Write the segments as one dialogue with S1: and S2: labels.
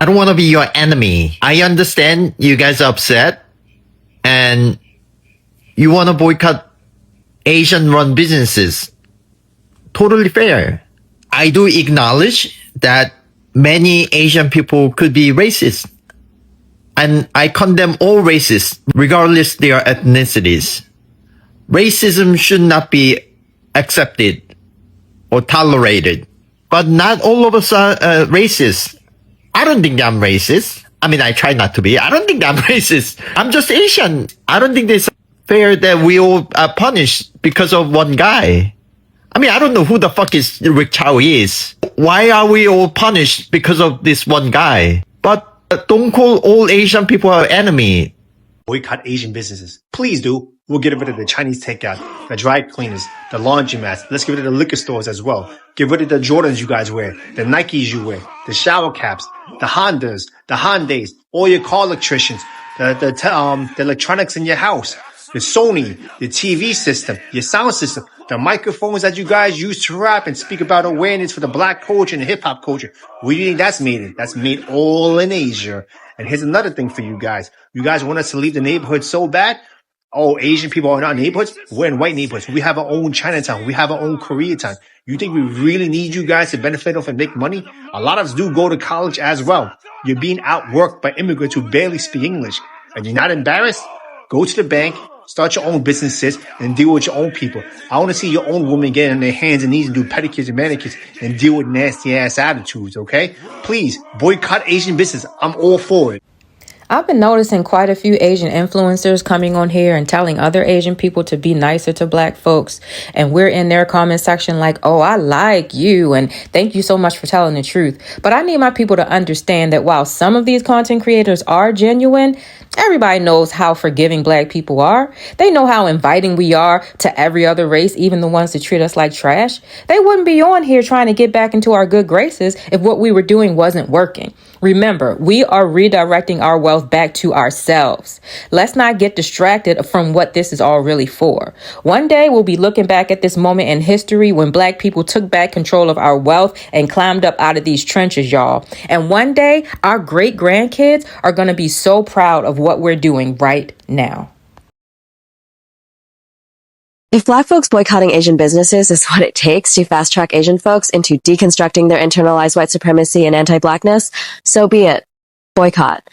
S1: I don't want to be your enemy. I understand you guys are upset and you want to boycott Asian-run businesses. Totally fair. I do acknowledge that many Asian people could be racist. And I condemn all races, regardless their ethnicities. Racism should not be accepted or tolerated. But not all of us are racist. I don't think I'm racist. I mean, I try not to be. I don't think I'm racist. I'm just Asian. I don't think it's fair that we all are punished because of one guy. I mean, I don't know who the fuck is Rick Chow is. Why are we all punished because of this one guy? But don't call all Asian people our enemy.
S2: Boycott Asian businesses. Please do. We'll get rid of the Chinese takeout, the dry cleaners, the laundromats. Let's get rid of the liquor stores as well. Get rid of the Jordans you guys wear, the Nikes you wear, the shower caps, the Hondas, the Hyundais, all your car electricians, the electronics in your house, the Sony, the TV system, your sound system, the microphones that you guys use to rap and speak about awareness for the black culture and the hip hop culture. Where do you think that's made in? That's made all in Asia. And here's another thing for you guys. You guys want us to leave the neighborhood so bad? Oh, Asian people are in our neighborhoods? We're in white neighborhoods. We have our own Chinatown. We have our own Koreatown. You think we really need you guys to benefit off and make money? A lot of us do go to college as well. You're being outworked by immigrants who barely speak English. And you're not embarrassed? Go to the bank, start your own businesses, and deal with your own people. I want to see your own women get on their hands and knees and do pedicures and manicures and deal with nasty ass attitudes, okay? Please, boycott Asian business. I'm all for it.
S3: I've been noticing quite a few Asian influencers coming on here and telling other Asian people to be nicer to black folks. And we're in their comment section like, oh, I like you. And thank you so much for telling the truth. But I need my people to understand that while some of these content creators are genuine, everybody knows how forgiving black people are. They know how inviting we are to every other race, even the ones that treat us like trash. They wouldn't be on here trying to get back into our good graces if what we were doing wasn't working. Remember, we are redirecting our wealth back to ourselves. Let's not get distracted from what this is all really for. One day we'll be looking back at this moment in history when black people took back control of our wealth and climbed up out of these trenches, y'all. And one day our great grandkids are going to be so proud of what we're doing right now.
S4: If black folks boycotting Asian businesses is what it takes to fast track Asian folks into deconstructing their internalized white supremacy and anti-blackness, so be it. Boycott.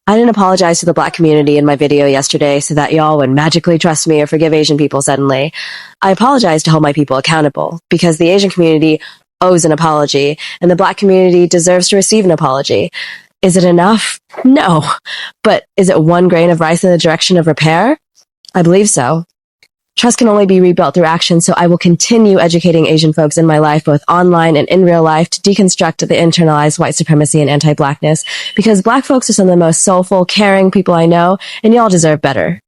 S4: I didn't apologize to the black community in my video yesterday so that y'all would magically trust me or forgive Asian people suddenly. I apologized to hold my people accountable because the Asian community owes an apology and the black community deserves to receive an apology. Is it enough? No. But is it one grain of rice in the direction of repair? I believe so. Trust can only be rebuilt through action, so I will continue educating Asian folks in my life, both online and in real life, to deconstruct the internalized white supremacy and anti-blackness, because black folks are some of the most soulful, caring people I know, and y'all deserve better.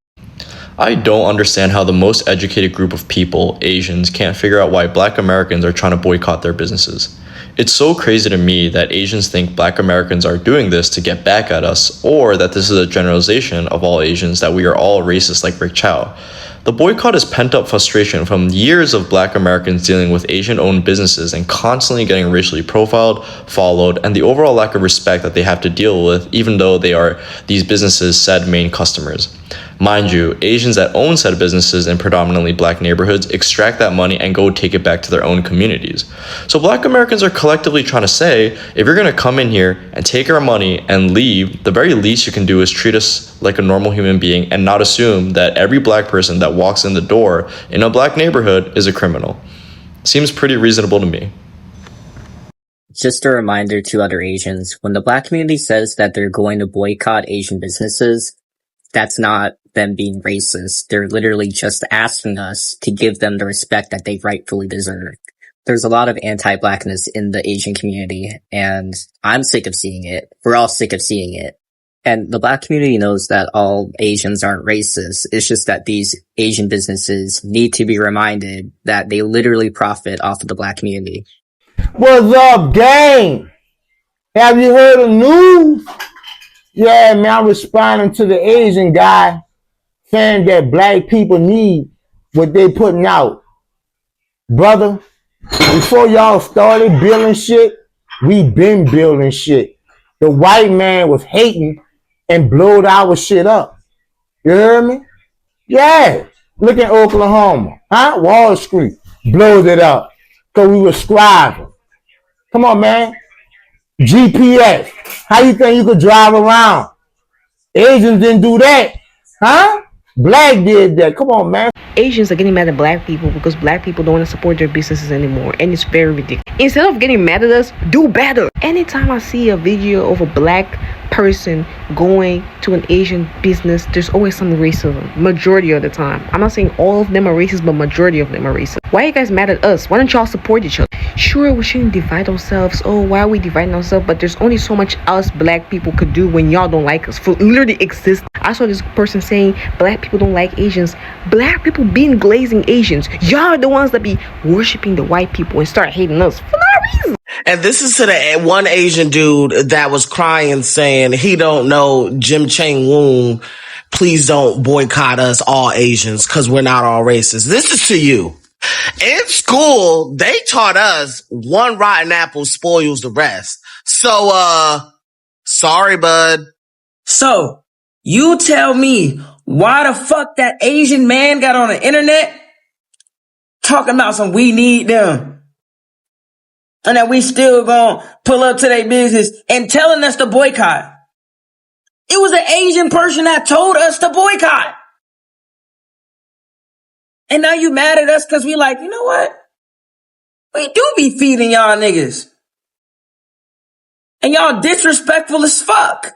S5: I don't understand how the most educated group of people, Asians, can't figure out why black Americans are trying to boycott their businesses. It's so crazy to me that Asians think black Americans are doing this to get back at us, or that this is a generalization of all Asians that we are all racist like Rick Chow. The boycott is pent-up frustration from years of black Americans dealing with Asian-owned businesses and constantly getting racially profiled, followed, and the overall lack of respect that they have to deal with, even though they are these businesses' said main customers. Mind you, Asians that own said businesses in predominantly black neighborhoods extract that money and go take it back to their own communities. So black Americans are collectively trying to say, if you're going to come in here and take our money and leave, the very least you can do is treat us like a normal human being and not assume that every black person that walks in the door in a black neighborhood is a criminal. Seems pretty reasonable to me.
S6: Just a reminder to other Asians, when the black community says that they're going to boycott Asian businesses, that's not them being racist. They're literally just asking us to give them the respect that they rightfully deserve. There's a lot of anti-blackness in the Asian community, and I'm sick of seeing it. We're all sick of seeing it. And the black community knows that all Asians aren't racist. It's just that these Asian businesses need to be reminded that they literally profit off of the black community.
S7: What's up, gang? Have you heard the news? Yeah, man, I'm responding to the Asian guy saying that black people need what they putting out. Brother, before y'all started building shit, we been building shit. the white man was hating and blowed our shit up. You hear me? Yeah. Look at Oklahoma. Huh? Wall Street blows it up because we were scribing. Come on, man. GPS. How you think you could drive around? Asians didn't do that. Huh? Black did that. Come on, man.
S8: Asians are getting mad at black people because black people don't want to support their businesses anymore, and it's very ridiculous. Instead of getting mad at us, do better. Anytime I see a video of a black person going to an Asian business, there's always some racism, majority of the time. I'm not saying all of them are racist, but majority of them are racist. Why are you guys mad at us? Why don't y'all support each other? Sure, we shouldn't divide ourselves. Oh, why are we dividing ourselves? But there's only so much us black people could do when y'all don't like us for literally exist. I saw this person saying black people don't like Asians. Black people being glazing Asians. Y'all are the ones that be worshiping the white people and start hating us for no reason.
S9: And this is to the one Asian dude that was crying saying he don't know Jim Chang Woon. Please don't boycott us all Asians because we're not all racist. This is to you. In school, they taught us one rotten apple spoils the rest. So, sorry, bud.
S10: So, you tell me why the fuck that Asian man got on the internet talking about some we need them. And that we still gonna pull up to their business and telling us to boycott. It was an Asian person that told us to boycott. And now you mad at us because we like, you know what? We do be feeding y'all niggas. And y'all disrespectful as fuck.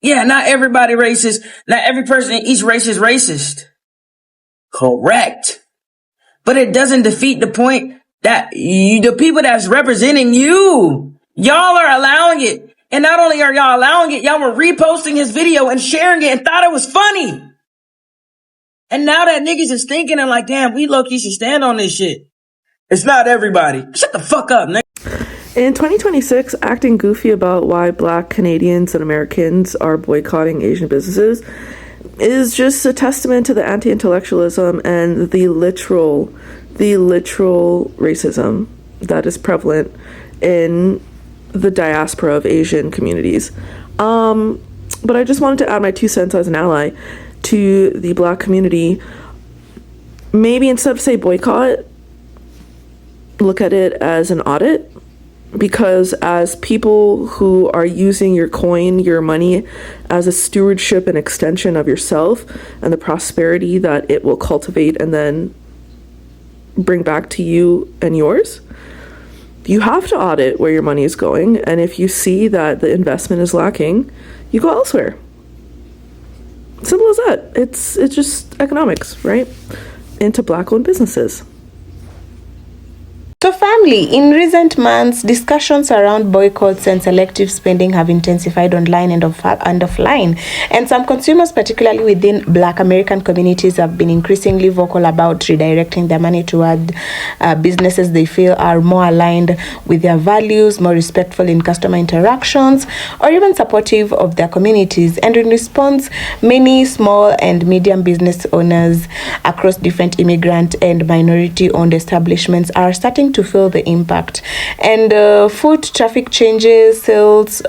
S10: Yeah, not everybody racist. Not every person in each race is racist. Correct. But it doesn't defeat the point that the people that's representing you, y'all are allowing it. And not only are y'all allowing it, y'all were reposting his video and sharing it and thought it was funny. And now that niggas is thinking and like, damn, we low-key should stand on this shit. It's not everybody. Shut the fuck up, nigga.
S11: In 2026, acting goofy about why Black Canadians and Americans are boycotting Asian businesses is just a testament to the anti-intellectualism and the literal racism that is prevalent in the diaspora of Asian communities. But I just wanted to add my 2 cents as an ally to the Black community. Maybe instead of say boycott, look at it as an audit. Because as people who are using your coin, your money, as a stewardship and extension of yourself and the prosperity that it will cultivate and then bring back to you and yours, you have to audit where your money is going. And if you see that the investment is lacking, you go elsewhere. Simple as that. It's just economics, right? Into Black-owned businesses.
S12: So family, in recent months, discussions around boycotts and selective spending have intensified online and offline. And some consumers, particularly within Black American communities, have been increasingly vocal about redirecting their money toward businesses they feel are more aligned with their values, more respectful in customer interactions, or even supportive of their communities. And in response, many small and medium business owners across different immigrant and minority-owned establishments are starting to feel the impact. And foot traffic changes, sales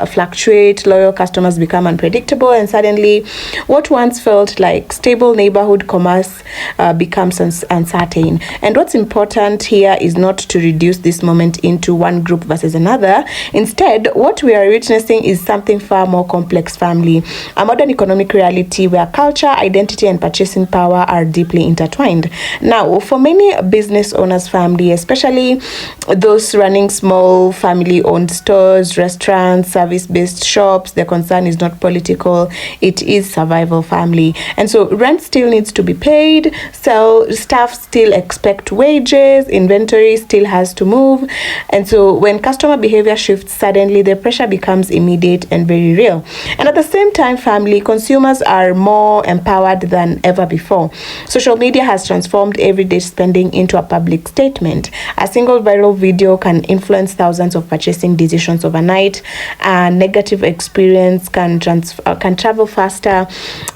S12: fluctuate, loyal customers become unpredictable, and suddenly what once felt like stable neighborhood commerce becomes uncertain. And what's important here is not to reduce this moment into one group versus another. Instead, what we are witnessing is something far more complex, family. A modern economic reality where culture, identity, and purchasing power are deeply intertwined. Now, for many business owners, family, especially those running small family-owned stores, restaurants, service-based shops, their concern is not political, it is survival, family. And so rent still needs to be paid, staff still expect wages, inventory still has to move. And so when customer behavior shifts suddenly, the pressure becomes immediate and very real. And at the same time, family, consumers are more empowered than ever before. Social media has transformed everyday spending into a public statement. A single viral video can influence thousands of purchasing decisions overnight. A negative experience can travel faster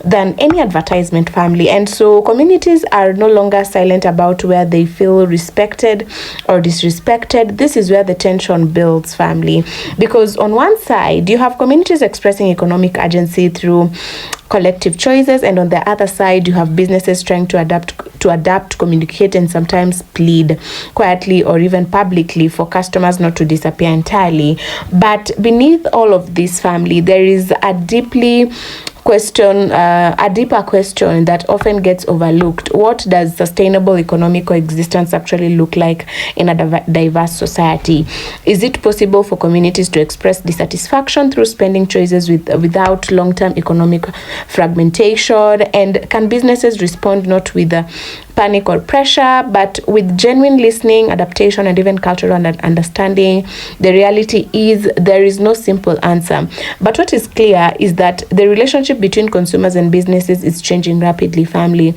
S12: than any advertisement, family. And so communities are no longer silent about where they feel respected or disrespected. This is where the tension builds, family, because on one side you have communities expressing economic agency through collective choices, and on the other side you have businesses trying to adapt, communicate, and sometimes plead quietly or even publicly for customers not to disappear entirely. But beneath all of this, family, there is a deeper question that often gets overlooked. What does sustainable economic coexistence actually look like in a diverse society? Is it possible for communities to express dissatisfaction through spending choices without long-term economic fragmentation? And can businesses respond not with panic or pressure, but with genuine listening, adaptation, and even cultural understanding? The reality is there is no simple answer. But what is clear is that the relationship between consumers and businesses is changing rapidly, family.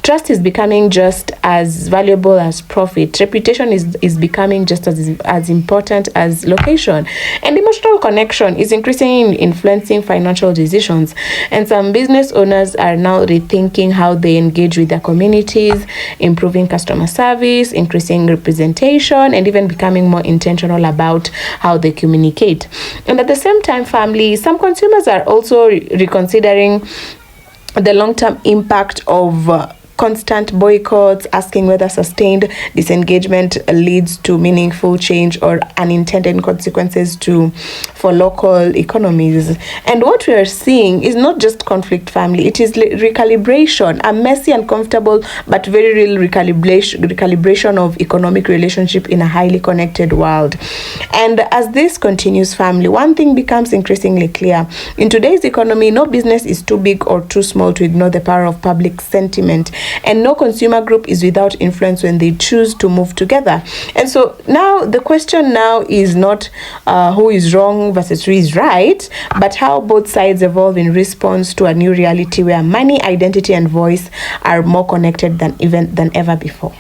S12: Trust is becoming just as valuable as profit. Reputation is becoming just as important as location. And emotional connection is increasingly influencing financial decisions. And some business owners are now rethinking how they engage with their communities, improving customer service, increasing representation, and even becoming more intentional about how they communicate. And at the same time, family, some consumers are also reconsidering the long-term impact of constant boycotts, asking whether sustained disengagement leads to meaningful change or unintended consequences for local economies. And what we are seeing is not just conflict, family, it is recalibration, a messy, uncomfortable, but very real recalibration of economic relationship in a highly connected world. And as this continues, family, one thing becomes increasingly clear. In today's economy, no business is too big or too small to ignore the power of public sentiment. And no consumer group is without influence when they choose to move together. And so now the question now is not who is wrong versus who is right, but how both sides evolve in response to a new reality where money, identity, and voice are more connected than ever before.